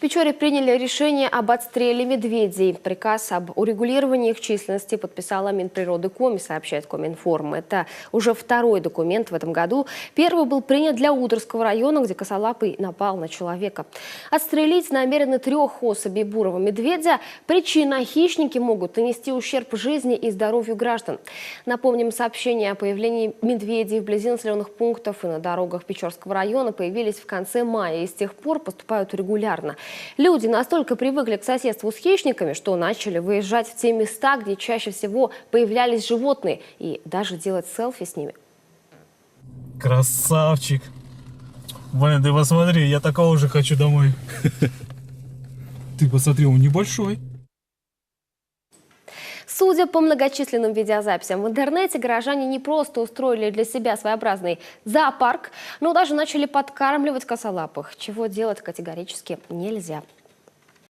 Печоре приняли решение об отстреле медведей. Приказ об урегулировании их численности подписала Минприроды Коми, сообщает Коминформ. Это уже второй документ в этом году. Первый был принят для Удырского района, где косолапый напал на человека. Отстрелить намерены 3 особей бурого медведя. Причина: хищники могут нанести ущерб жизни и здоровью граждан. Напомним, сообщения о появлении медведей вблизи населенных пунктов и на дорогах Печорского района появились в конце мая и с тех пор поступают регулярно. Люди настолько привыкли к соседству с хищниками, что начали выезжать в те места, где чаще всего появлялись животные, и даже делать селфи с ними. Красавчик! Блин, ты посмотри, я такого же хочу домой. Ты посмотри, он небольшой. Судя по многочисленным видеозаписям в интернете, горожане не просто устроили для себя своеобразный зоопарк, но даже начали подкармливать косолапых, чего делать категорически нельзя.